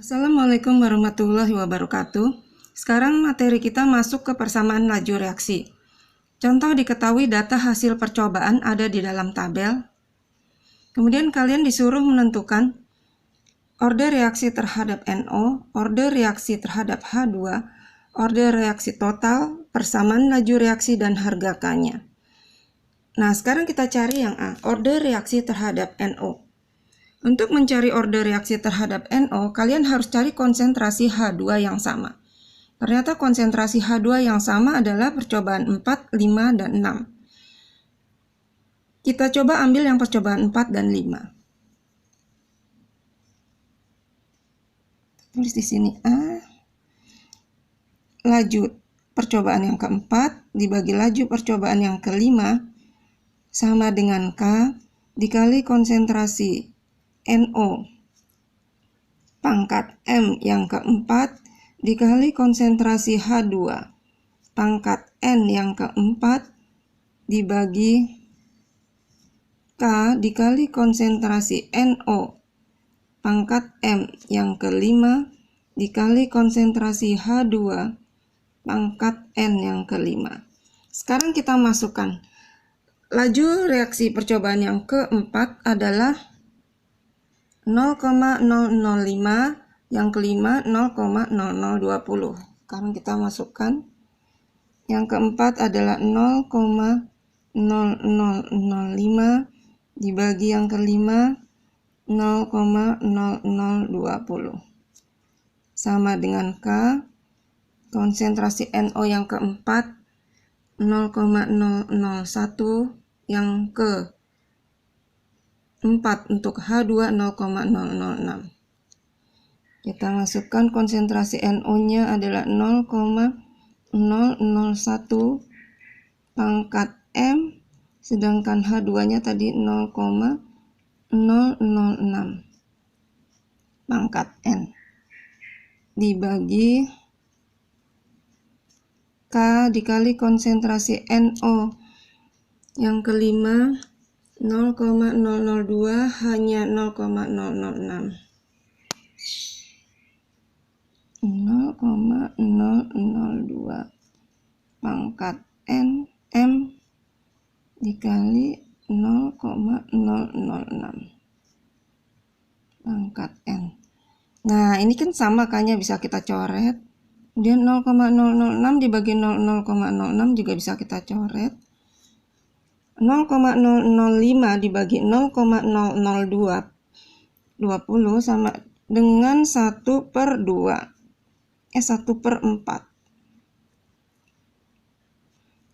Assalamualaikum warahmatullahi wabarakatuh. Sekarang materi kita masuk ke persamaan laju reaksi. Contoh diketahui data hasil percobaan ada di dalam tabel. Kemudian kalian disuruh menentukan order reaksi terhadap NO, order reaksi terhadap H2, order reaksi total, persamaan laju reaksi, dan harga K-nya. Nah, sekarang kita cari yang A, order reaksi terhadap NO. Untuk mencari order reaksi terhadap NO, kalian harus cari konsentrasi H2 yang sama. Ternyata konsentrasi H2 yang sama adalah percobaan 4, 5, dan 6. Kita coba ambil yang percobaan 4 dan 5. Tulis di sini A. Laju percobaan yang keempat dibagi laju percobaan yang kelima sama dengan K dikali konsentrasi NO pangkat M yang keempat dikali konsentrasi H2 pangkat N yang keempat dibagi K dikali konsentrasi NO pangkat M yang kelima dikali konsentrasi H2 pangkat N yang kelima. Sekarang kita masukkan laju reaksi percobaan yang keempat adalah 0,005, yang kelima 0,0020. Sekarang kita masukkan yang keempat adalah 0,0005 dibagi yang kelima 0,0020 sama dengan K konsentrasi NO yang keempat 0,001 yang ke 4 untuk H2 0,006. Kita masukkan konsentrasi NO-nya adalah 0,001 pangkat M, sedangkan H2-nya tadi 0,006 pangkat N dibagi K dikali konsentrasi NO yang kelima 0,002 hanya 0,006. 0,002 pangkat N M dikali 0,006 pangkat N. Nah, ini kan sama K-nya bisa kita coret. Kemudian 0,006 dibagi 0,06 juga bisa kita coret. 0,005 dibagi 0,002 20 sama dengan 1/4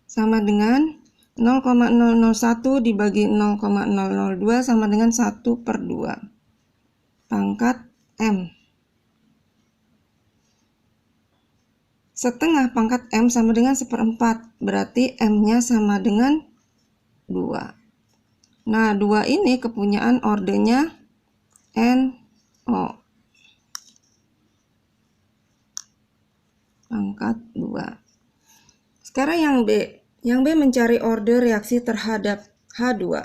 sama dengan 0,001 dibagi 0,002 sama dengan 1/2 pangkat M. Setengah pangkat M sama dengan 1/4, berarti M-nya sama dengan 2. Nah, 2 ini kepunyaan ordernya NO pangkat 2. Sekarang yang B. Yang B mencari order reaksi terhadap H2.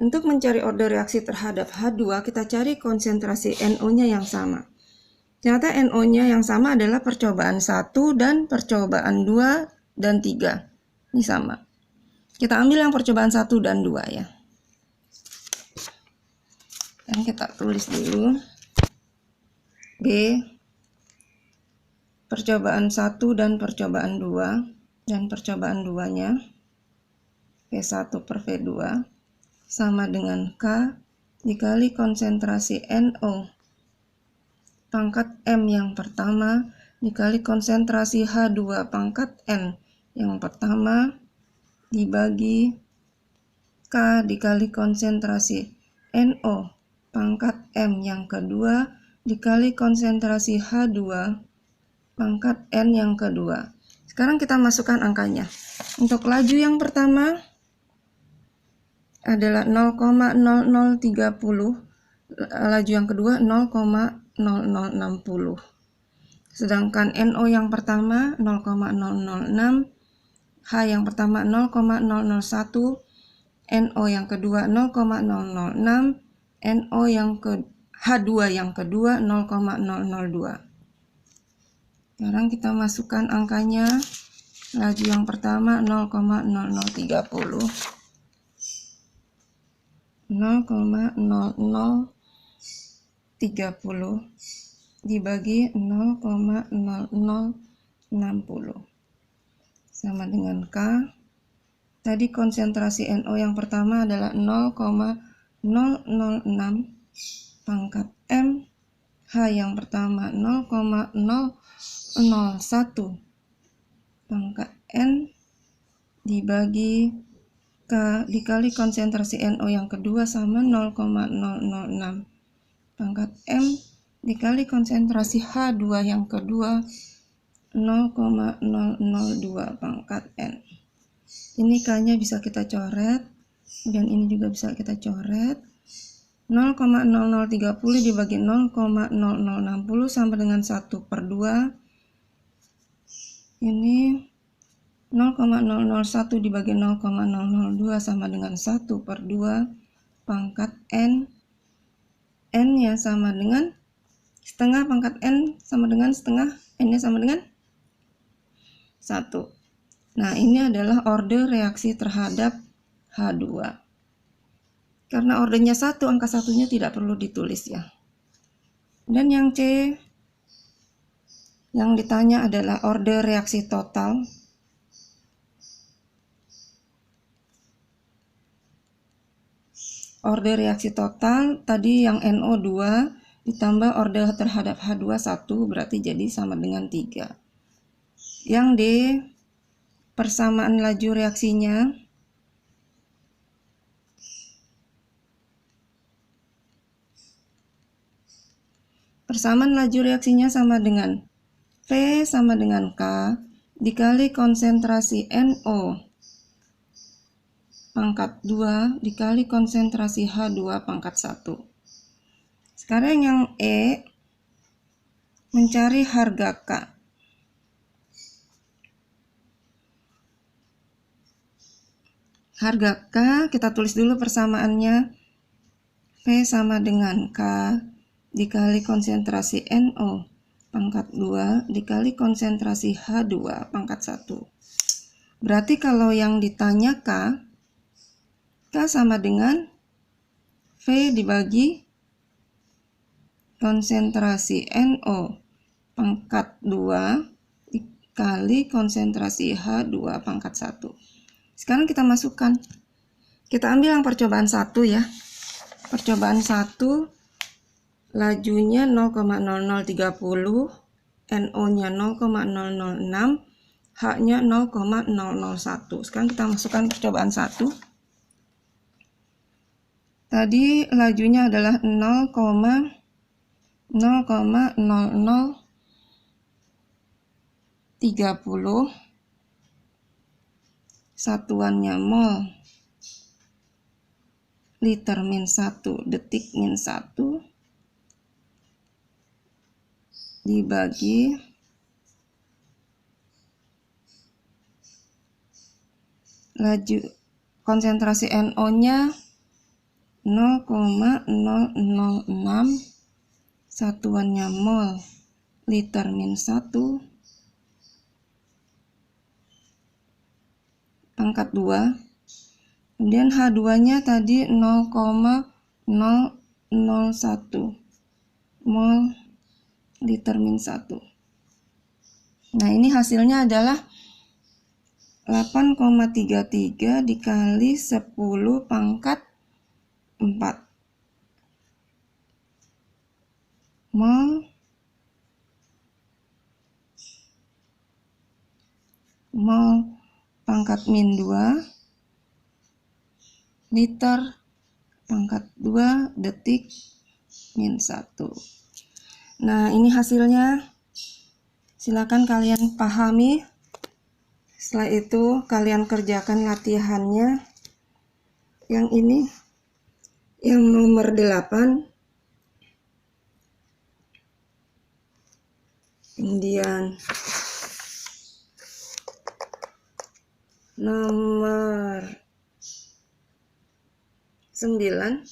Untuk mencari order reaksi terhadap H2, kita cari konsentrasi NO-nya yang sama. Ternyata NO-nya yang sama adalah percobaan 1 dan percobaan 2 dan 3. Ini sama. Kita ambil yang percobaan 1 dan 2 ya. Dan kita tulis dulu. B. Percobaan 1 dan percobaan 2. Dan percobaan 2-nya P1/V2 sama dengan K dikali konsentrasi NO pangkat M yang pertama dikali konsentrasi H2 pangkat N yang pertama dibagi K dikali konsentrasi NO pangkat M yang kedua dikali konsentrasi H2 pangkat N yang kedua. Sekarang kita masukkan angkanya. Untuk laju yang pertama adalah 0,0030, laju yang kedua 0,0060. Sedangkan NO yang pertama 0,006, H yang pertama 0,001, NO yang kedua 0,006, NO yang ke H2 yang kedua 0,002. Sekarang kita masukkan angkanya. Laju yang pertama 0,0030. 0,0030 dibagi 0,0060 sama dengan K. Tadi konsentrasi NO yang pertama adalah 0,006 pangkat M. H yang pertama 0,001 pangkat N dibagi K dikali konsentrasi NO yang kedua sama 0,006 pangkat M dikali konsentrasi H2 yang kedua 0,002 pangkat N. Ini K-nya bisa kita coret, dan ini juga bisa kita coret. 0,0030 dibagi 0,0060 sama dengan 1/2. Ini 0,001 dibagi 0,002 sama dengan 1/2 pangkat N. N-nya sama dengan setengah pangkat N sama dengan setengah, N-nya sama dengan 1. Nah, ini adalah order reaksi terhadap H2. Karena ordernya 1, angka satunya tidak perlu ditulis ya. Dan yang C, yang ditanya adalah order reaksi total. Order reaksi total tadi yang NO2 ditambah order terhadap H2 1, berarti jadi sama dengan 3. Yang D, persamaan laju reaksinya. Persamaan laju reaksinya sama dengan P sama dengan K dikali konsentrasi NO pangkat 2 dikali konsentrasi H2 pangkat 1. Sekarang yang E, mencari harga K. Harga K kita tulis dulu persamaannya. P sama dengan K dikali konsentrasi NO pangkat 2 dikali konsentrasi H2 pangkat 1. Berarti kalau yang ditanya K sama dengan V dibagi konsentrasi NO pangkat 2 dikali konsentrasi H2 pangkat 1. Sekarang kita masukkan. Kita ambil yang percobaan 1 ya. Percobaan 1 lajunya 0,0030, NO-nya 0,006, H-nya 0,001. Sekarang kita masukkan percobaan 1. Tadi lajunya adalah 0,0030, satuannya mol, liter min 1, detik min 1, dibagi laju konsentrasi NO-nya 0,006, satuannya mol, liter min 1, pangkat 2. Kemudian H2-nya tadi 0,001 mol, liter min 1. Nah, ini hasilnya adalah 8,33 dikali 10 pangkat 4 mol pangkat min 2 liter pangkat 2 detik min 1. Nah, ini hasilnya. Silakan kalian pahami. Setelah itu kalian kerjakan latihannya. Yang ini, yang nomor 8. Kemudian nomor 9.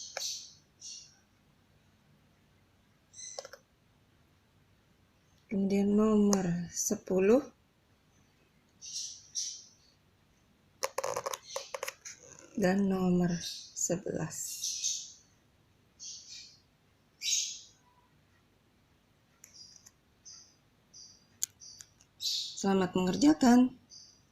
kemudian nomor 10, dan nomor 11. Selamat mengerjakan.